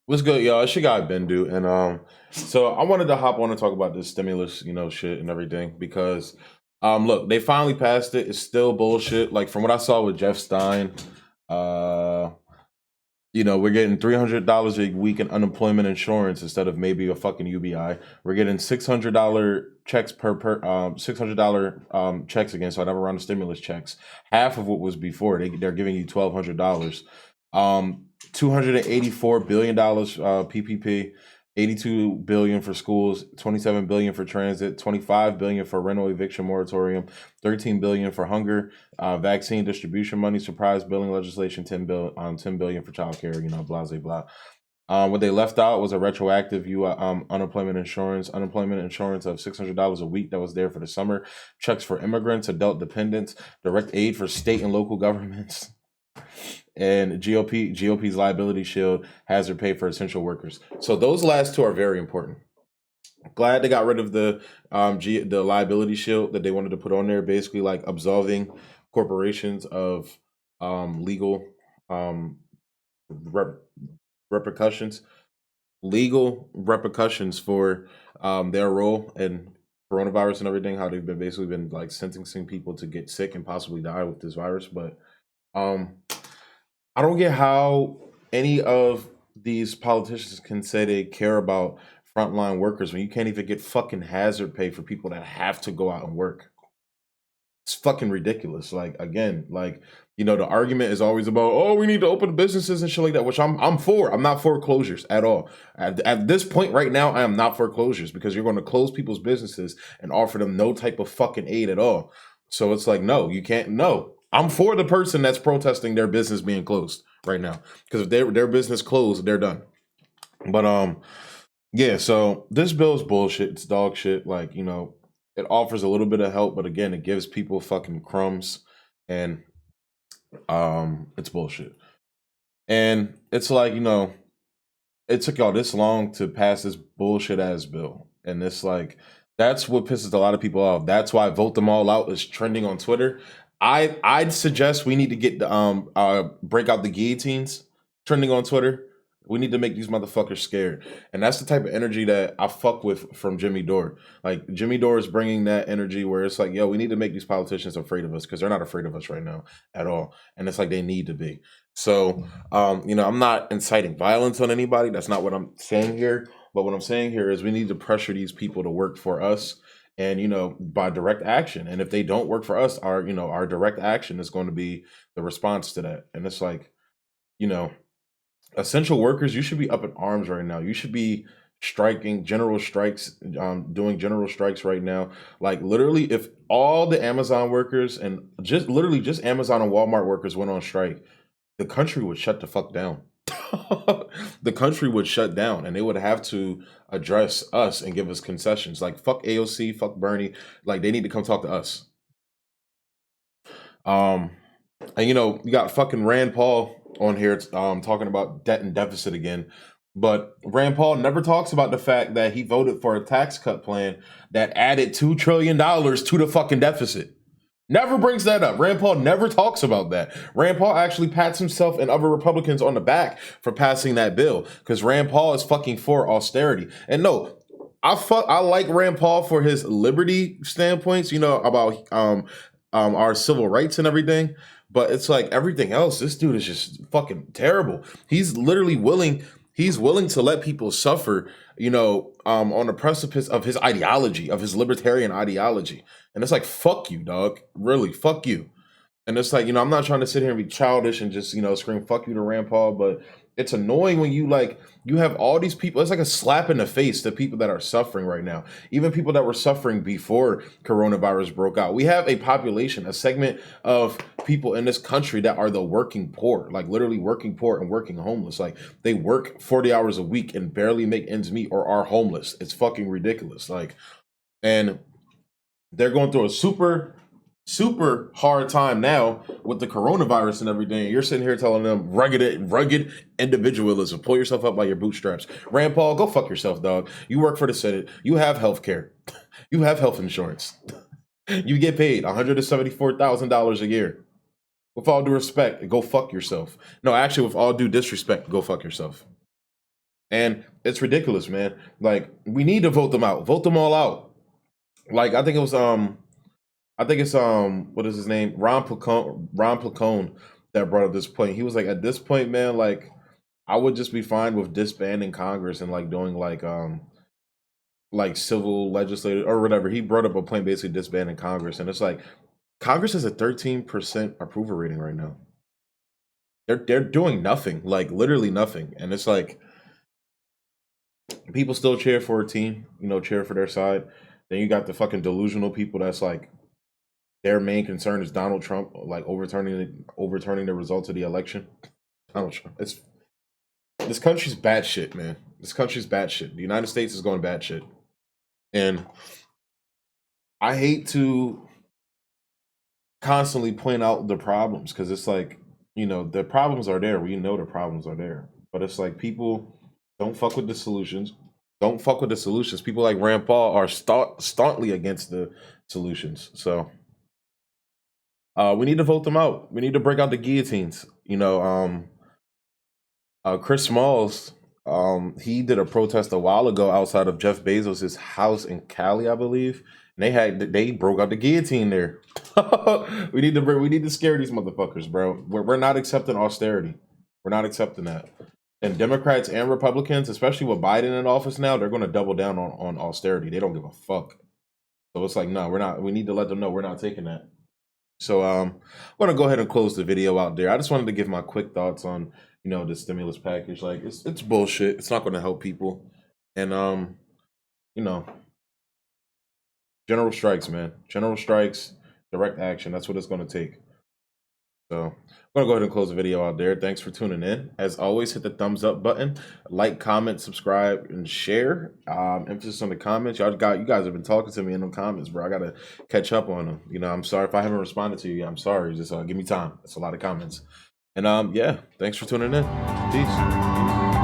What's good, y'all? It's your guy Bendu, and so I wanted to hop on and talk about this stimulus, shit and everything because, look, they finally passed it. It's still bullshit. Like from what I saw with Jeff Stein, uh, we're getting $300 a week in unemployment insurance instead of maybe a fucking UBI. We're getting $600 checks per $600 checks again. So I never run the stimulus checks. Half of what was before. They're giving you $1,200. $284 billion PPP, 82 billion for schools, 27 billion for transit, 25 billion for rental eviction moratorium, 13 billion for hunger, vaccine distribution money, surprise billing legislation, 10 billion for childcare, blah blah blah. What they left out was a retroactive unemployment insurance of $600 a week that was there for the summer, checks for immigrants, adult dependents, direct aid for state and local governments, and GOP's liability shield, hazard pay for essential workers. So those last two are very important. Glad they got rid of the the liability shield that they wanted to put on there, basically like absolving corporations of legal rep- repercussions, legal repercussions for their role in coronavirus and everything. How they've been basically been like sentencing people to get sick and possibly die with this virus, but um I don't get how any of these politicians can say they care about frontline workers when you can't even get fucking hazard pay for people that have to go out and work. It's fucking ridiculous. Like again, like the argument is always about, oh, we need to open businesses and shit like that, which I'm for. I'm not for closures at all. At this point right now, I am not for closures because you're going to close people's businesses and offer them no type of fucking aid at all. So it's like, no, you can't. No, I'm for the person that's protesting their business being closed right now because if their business closed, they're done. But yeah. So this bill is bullshit. It's dog shit. Like it offers a little bit of help, but again, it gives people fucking crumbs, and it's bullshit. And it's like it took y'all this long to pass this bullshit ass bill, and it's like that's what pisses a lot of people off. That's why vote them all out is trending on Twitter. I'd suggest we need to get the break out the guillotines trending on Twitter. We need to make these motherfuckers scared, and that's the type of energy that I fuck with from Jimmy Dore. Like Jimmy Dore is bringing that energy where it's like, yo, we need to make these politicians afraid of us because they're not afraid of us right now at all, and it's like they need to be. So, I'm not inciting violence on anybody. That's not what I'm saying here. But what I'm saying here is we need to pressure these people to work for us, and by direct action. And if they don't work for us, our direct action is going to be the response to that. And it's like, you know essential workers, you should be up in arms right now. You should be striking general strikes, doing general strikes right now. Like literally, if all the Amazon workers and just Amazon and Walmart workers went on strike, the country would shut the fuck down. The country would shut down, and they would have to address us and give us concessions. Like fuck AOC, fuck Bernie. Like they need to come talk to us. Um, and you got fucking Rand Paul on here talking about debt and deficit again. But Rand Paul never talks about the fact that he voted for a tax cut plan that added $2 trillion to the fucking deficit. Never brings that up. Rand Paul never talks about that. Rand Paul actually pats himself and other Republicans on the back for passing that bill because Rand Paul is fucking for austerity. And no, I like Rand Paul for his liberty standpoints, about our civil rights and everything. But it's like everything else, this dude is just fucking terrible. He's willing to let people suffer, on the precipice of his ideology, of his libertarian ideology. And it's like, fuck you, dog. Really, fuck you. And it's like, I'm not trying to sit here and be childish and just, scream fuck you to Rand Paul, but it's annoying when you have all these people. It's like a slap in the face to people that are suffering right now. Even people that were suffering before coronavirus broke out. We have a population, a segment of people in this country that are the working poor, like literally working poor and working homeless. Like they work 40 hours a week and barely make ends meet or are homeless. It's fucking ridiculous. Like, and they're going through a super hard time now with the coronavirus and everything. You're sitting here telling them rugged individualism. Pull yourself up by your bootstraps. Rand Paul, go fuck yourself, dog. You work for the Senate. You have health care. You have health insurance. You get paid $174,000 a year. With all due respect, go fuck yourself. No, actually, with all due disrespect, go fuck yourself. And it's ridiculous, man. Like, we need to vote them out. Vote them all out. Like, I think it was I think it's what is his name? Ron Placone that brought up this point. He was like, at this point, man, like I would just be fine with disbanding Congress and like doing like civil legislative or whatever. He brought up a point basically disbanding Congress, and it's like Congress has a 13% approval rating right now. They're doing nothing, like literally nothing, and it's like people still cheer for a team, cheer for their side. Then you got the fucking delusional people that's like their main concern is Donald Trump, like overturning the results of the election. Donald Trump. This country's bad shit, man. This country's bad shit. The United States is going bad shit, and I hate to constantly point out the problems because it's like the problems are there. We know the problems are there, but it's like people don't fuck with the solutions. Don't fuck with the solutions. People like Rand Paul are staunchly against the solutions. So we need to vote them out. We need to break out the guillotines. Chris Smalls, he did a protest a while ago outside of Jeff Bezos' house in Cali, I believe. And they broke out the guillotine there. we need to scare these motherfuckers, bro. We're not accepting austerity. We're not accepting that. And Democrats and Republicans, especially with Biden in office now, they're going to double down on austerity. They don't give a fuck. So it's like, no, we're not. We need to let them know we're not taking that. So I'm going to go ahead and close the video out there. I just wanted to give my quick thoughts on the stimulus package. Like it's bullshit. It's not going to help people. And you know, general strikes, man. General strikes, direct action. That's what it's going to take. So I'm going to go ahead and close the video out there. Thanks for tuning in. As always, hit the thumbs up button, like, comment, subscribe, and share. Emphasis on the comments. You guys have been talking to me in the comments, bro. I got to catch up on them. I'm sorry if I haven't responded to you. I'm sorry. Just give me time. It's a lot of comments. And yeah, thanks for tuning in. Peace.